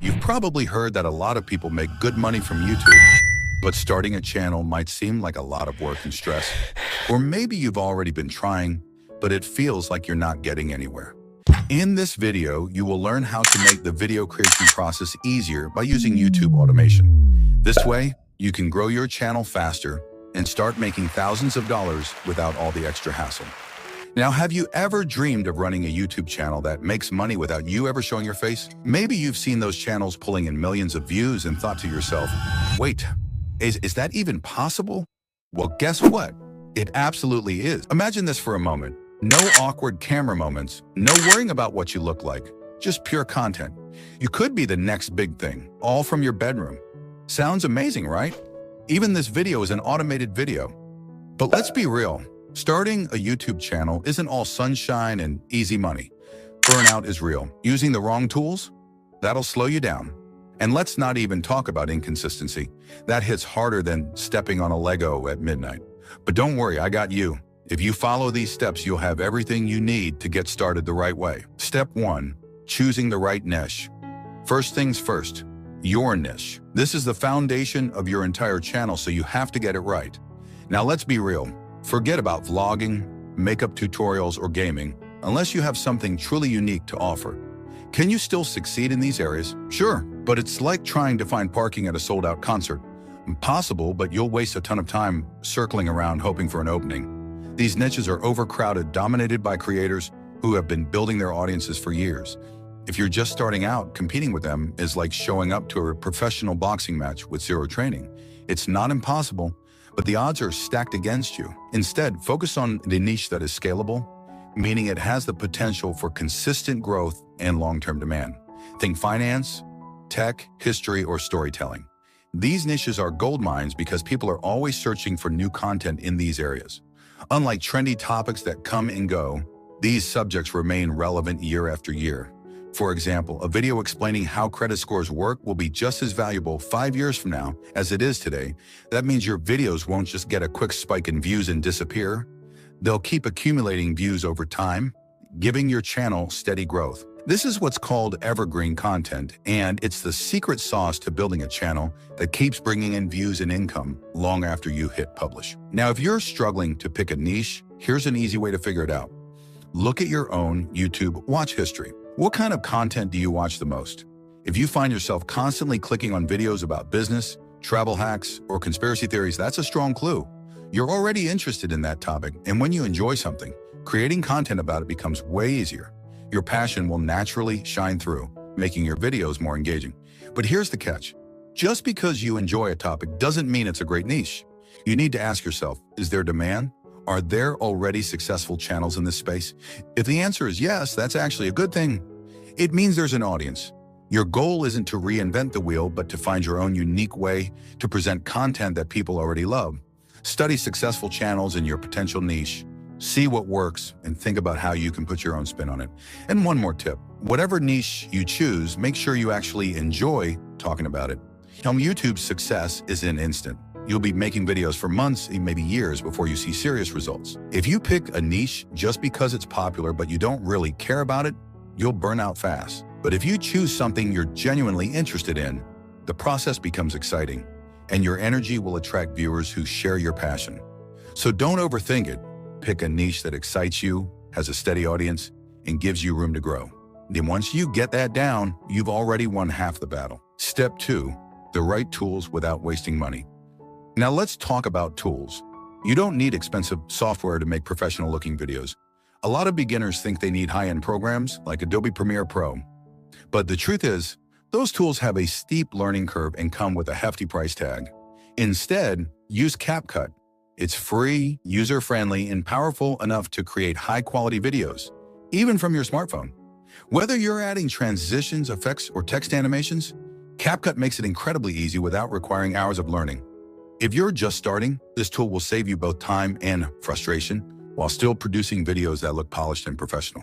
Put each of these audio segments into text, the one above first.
You've probably heard that a lot of people make good money from YouTube, but starting a channel might seem like a lot of work and stress. Or maybe you've already been trying, but it feels like you're not getting anywhere. In this video, you will learn how to make the video creation process easier by using YouTube automation. This way, you can grow your channel faster and start making thousands of dollars without all the extra hassle. Now, have you ever dreamed of running a YouTube channel that makes money without you ever showing your face? Maybe you've seen those channels pulling in millions of views and thought to yourself, wait, is that even possible? Well, guess what? It absolutely is. Imagine this for a moment. No awkward camera moments, no worrying about what you look like, just pure content. You could be the next big thing, all from your bedroom. Sounds amazing, right? Even this video is an automated video. But let's be real. Starting a YouTube channel isn't all sunshine and easy money. Burnout is real. Using the wrong tools? That'll slow you down. And let's not even talk about inconsistency. That hits harder than stepping on a Lego at midnight. But don't worry, I got you. If you follow these steps, you'll have everything you need to get started the right way. Step 1, choosing the right niche. First things first, your niche. This is the foundation of your entire channel, so you have to get it right. Now let's be real. Forget about vlogging, makeup tutorials, or gaming, unless you have something truly unique to offer. Can you still succeed in these areas? Sure, but it's like trying to find parking at a sold-out concert. Impossible, but you'll waste a ton of time circling around hoping for an opening. These niches are overcrowded, dominated by creators who have been building their audiences for years. If you're just starting out, competing with them is like showing up to a professional boxing match with zero training. It's not impossible, but the odds are stacked against you. Instead, focus on the niche that is scalable, meaning it has the potential for consistent growth and long-term demand. Think finance, tech, history, or storytelling. These niches are gold mines because people are always searching for new content in these areas. Unlike trendy topics that come and go, these subjects remain relevant year after year. For example, a video explaining how credit scores work will be just as valuable 5 years from now as it is today. That means your videos won't just get a quick spike in views and disappear. They'll keep accumulating views over time, giving your channel steady growth. This is what's called evergreen content, and it's the secret sauce to building a channel that keeps bringing in views and income long after you hit publish. Now, if you're struggling to pick a niche, here's an easy way to figure it out. Look at your own YouTube watch history. What kind of content do you watch the most? If you find yourself constantly clicking on videos about business, travel hacks, or conspiracy theories, that's a strong clue. You're already interested in that topic, and when you enjoy something, creating content about it becomes way easier. Your passion will naturally shine through, making your videos more engaging. But here's the catch. Just because you enjoy a topic doesn't mean it's a great niche. You need to ask yourself, is there demand? Are there already successful channels in this space? If the answer is yes, that's actually a good thing. It means there's an audience. Your goal isn't to reinvent the wheel, but to find your own unique way to present content that people already love. Study successful channels in your potential niche, see what works, and think about how you can put your own spin on it. And one more tip, whatever niche you choose, make sure you actually enjoy talking about it. YouTube's success is an instant. You'll be making videos for months and maybe years before you see serious results. If you pick a niche just because it's popular but you don't really care about it, you'll burn out fast. But if you choose something you're genuinely interested in, the process becomes exciting, and your energy will attract viewers who share your passion. So don't overthink it. Pick a niche that excites you, has a steady audience, and gives you room to grow. Then once you get that down, you've already won half the battle. Step 2, the right tools without wasting money. Now let's talk about tools. You don't need expensive software to make professional-looking videos. A lot of beginners think they need high-end programs like Adobe Premiere Pro. But the truth is, those tools have a steep learning curve and come with a hefty price tag. Instead, use CapCut. It's free, user-friendly, and powerful enough to create high-quality videos, even from your smartphone. Whether you're adding transitions, effects, or text animations, CapCut makes it incredibly easy without requiring hours of learning. If you're just starting, this tool will save you both time and frustration while still producing videos that look polished and professional.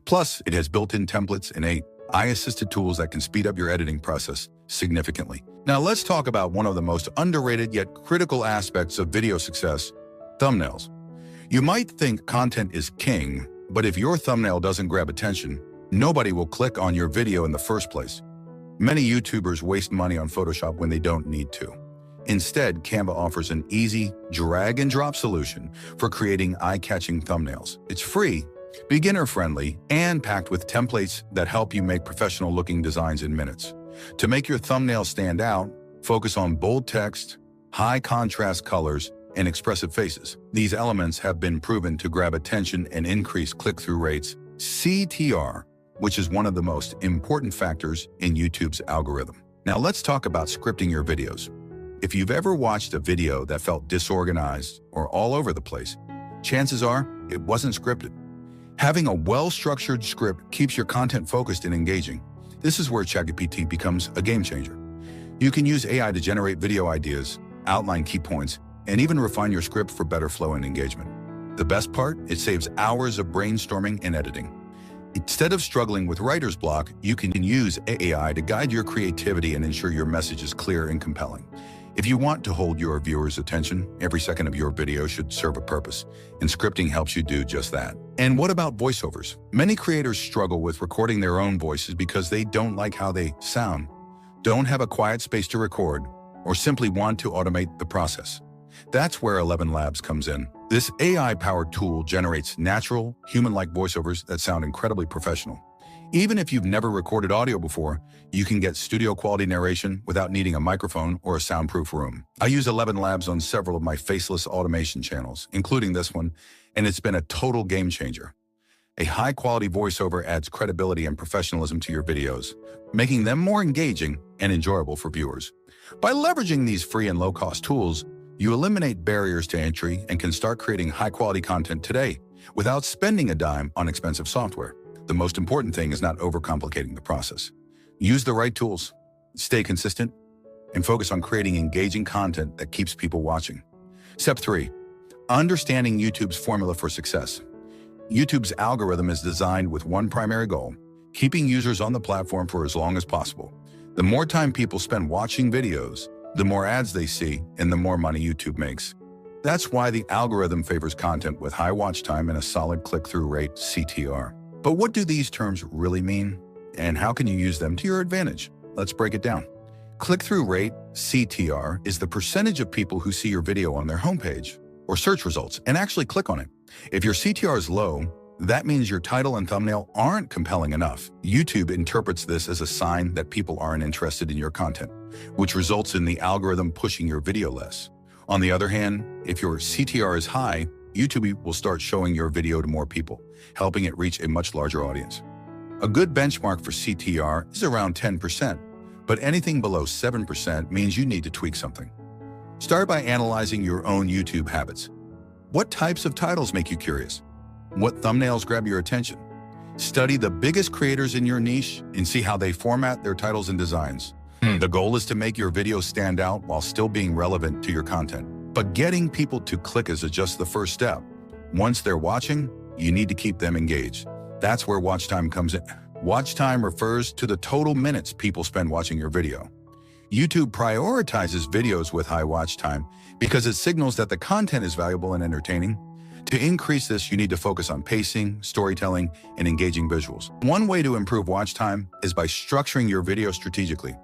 Plus, it has built-in templates and AI-assisted tools that can speed up your editing process significantly. Now let's talk about one of the most underrated yet critical aspects of video success, thumbnails. You might think content is king, but if your thumbnail doesn't grab attention, nobody will click on your video in the first place. Many YouTubers waste money on Photoshop when they don't need to. Instead, Canva offers an easy drag-and-drop solution for creating eye-catching thumbnails. It's free, beginner-friendly, and packed with templates that help you make professional-looking designs in minutes. To make your thumbnail stand out, focus on bold text, high-contrast colors, and expressive faces. These elements have been proven to grab attention and increase click-through rates, CTR, which is one of the most important factors in YouTube's algorithm. Now let's talk about scripting your videos. If you've ever watched a video that felt disorganized or all over the place, chances are it wasn't scripted. Having a well-structured script keeps your content focused and engaging. This is where ChatGPT becomes a game changer. You can use AI to generate video ideas, outline key points, and even refine your script for better flow and engagement. The best part? It saves hours of brainstorming and editing. Instead of struggling with writer's block, you can use AI to guide your creativity and ensure your message is clear and compelling. If you want to hold your viewers' attention, every second of your video should serve a purpose, and scripting helps you do just that. And what about voiceovers? Many creators struggle with recording their own voices because they don't like how they sound, don't have a quiet space to record, or simply want to automate the process. That's where 11 Labs comes in. This AI-powered tool generates natural, human-like voiceovers that sound incredibly professional. Even if you've never recorded audio before, you can get studio-quality narration without needing a microphone or a soundproof room. I use 11 Labs on several of my Faceless automation channels, including this one, and it's been a total game changer. A high-quality voiceover adds credibility and professionalism to your videos, making them more engaging and enjoyable for viewers. By leveraging these free and low-cost tools, you eliminate barriers to entry and can start creating high-quality content today without spending a dime on expensive software. The most important thing is not overcomplicating the process. Use the right tools, stay consistent, and focus on creating engaging content that keeps people watching. Step 3. Understanding YouTube's formula for success. YouTube's algorithm is designed with one primary goal: keeping users on the platform for as long as possible. The more time people spend watching videos, the more ads they see, and the more money YouTube makes. That's why the algorithm favors content with high watch time and a solid click-through rate, CTR. But what do these terms really mean? And how can you use them to your advantage? Let's break it down. Click-through rate, CTR, is the percentage of people who see your video on their homepage or search results and actually click on it. If your CTR is low, that means your title and thumbnail aren't compelling enough. YouTube interprets this as a sign that people aren't interested in your content, which results in the algorithm pushing your video less. On the other hand, if your CTR is high, YouTube will start showing your video to more people, helping it reach a much larger audience. A good benchmark for CTR is around 10%, but anything below 7% means you need to tweak something. Start by analyzing your own YouTube habits. What types of titles make you curious? What thumbnails grab your attention? Study the biggest creators in your niche and see how they format their titles and designs. The goal is to make your videos stand out while still being relevant to your content. But getting people to click is just the first step. Once they're watching, you need to keep them engaged. That's where watch time comes in. Watch time refers to the total minutes people spend watching your video. YouTube prioritizes videos with high watch time because it signals that the content is valuable and entertaining. To increase this, you need to focus on pacing, storytelling, and engaging visuals. One way to improve watch time is by structuring your video strategically.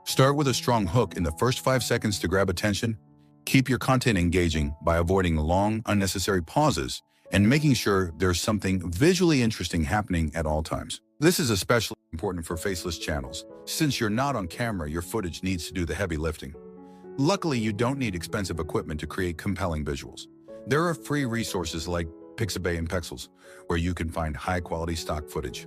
Start with a strong hook in the first 5 seconds to grab attention. Keep your content engaging by avoiding long, unnecessary pauses and making sure there's something visually interesting happening at all times. This is especially important for faceless channels. Since you're not on camera, your footage needs to do the heavy lifting. Luckily, you don't need expensive equipment to create compelling visuals. There are free resources like Pixabay and Pexels, where you can find high-quality stock footage.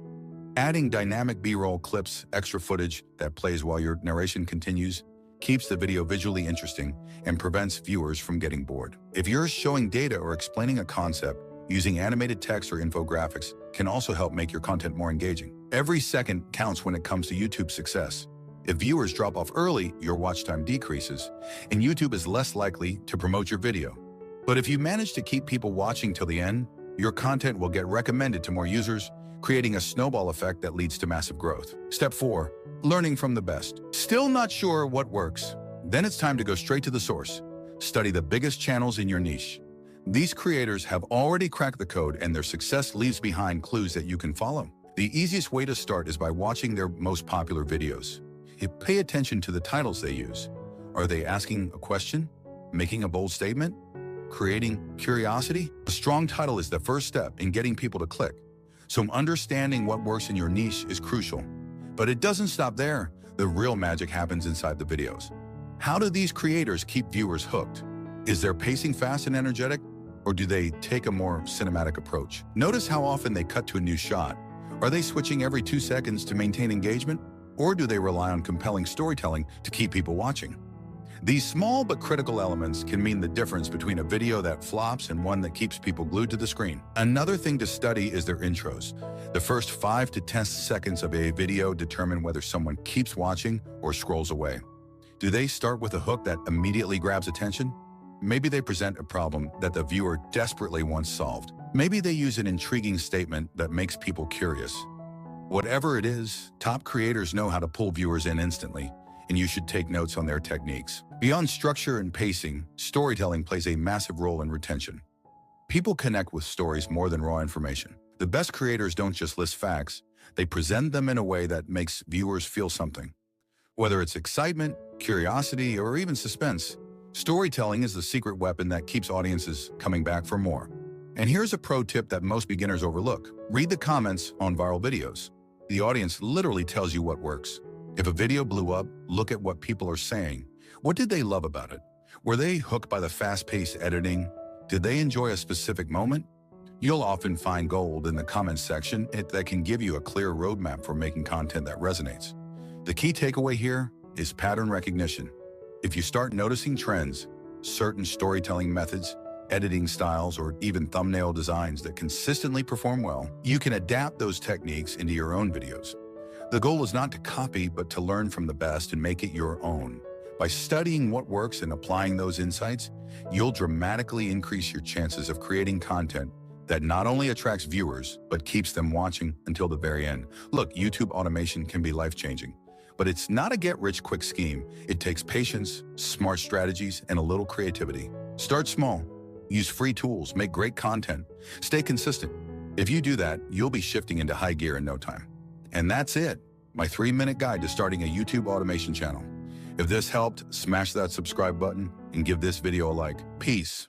Adding dynamic B-roll clips, extra footage that plays while your narration continues, keeps the video visually interesting and prevents viewers from getting bored. If you're showing data or explaining a concept, using animated text or infographics can also help make your content more engaging. Every second counts when it comes to YouTube's success. If viewers drop off early, your watch time decreases, and YouTube is less likely to promote your video. But if you manage to keep people watching till the end, your content will get recommended to more users, creating a snowball effect that leads to massive growth. Step 4. Learning from the best. Still not sure what works? Then it's time to go straight to the source. Study the biggest channels in your niche. These creators have already cracked the code, and their success leaves behind clues that you can follow. The easiest way to start is by watching their most popular videos. Pay attention to the titles they use. Are they asking a question? Making a bold statement? Creating curiosity? A strong title is the first step in getting people to click. So understanding what works in your niche is crucial. But it doesn't stop there. The real magic happens inside the videos. How do these creators keep viewers hooked? Is their pacing fast and energetic? Or do they take a more cinematic approach? Notice how often they cut to a new shot. Are they switching every 2 seconds to maintain engagement? Or do they rely on compelling storytelling to keep people watching? These small but critical elements can mean the difference between a video that flops and one that keeps people glued to the screen. Another thing to study is their intros. The first 5 to 10 seconds of a video determine whether someone keeps watching or scrolls away. Do they start with a hook that immediately grabs attention? Maybe they present a problem that the viewer desperately wants solved. Maybe they use an intriguing statement that makes people curious. Whatever it is, top creators know how to pull viewers in instantly, and you should take notes on their techniques. Beyond structure and pacing, storytelling plays a massive role in retention. People connect with stories more than raw information. The best creators don't just list facts, they present them in a way that makes viewers feel something. Whether it's excitement, curiosity, or even suspense, storytelling is the secret weapon that keeps audiences coming back for more. And here's a pro tip that most beginners overlook. Read the comments on viral videos. The audience literally tells you what works. If a video blew up, look at what people are saying. What did they love about it? Were they hooked by the fast-paced editing? Did they enjoy a specific moment? You'll often find gold in the comments section that can give you a clear roadmap for making content that resonates. The key takeaway here is pattern recognition. If you start noticing trends, certain storytelling methods, editing styles, or even thumbnail designs that consistently perform well, you can adapt those techniques into your own videos. The goal is not to copy, but to learn from the best and make it your own. By studying what works and applying those insights, you'll dramatically increase your chances of creating content that not only attracts viewers, but keeps them watching until the very end. Look, YouTube automation can be life-changing, but it's not a get-rich-quick scheme. It takes patience, smart strategies, and a little creativity. Start small. Use free tools, make great content, stay consistent. If you do that, you'll be shifting into high gear in no time. And that's it, my 3-minute guide to starting a YouTube automation channel. If this helped, smash that subscribe button and give this video a like. Peace.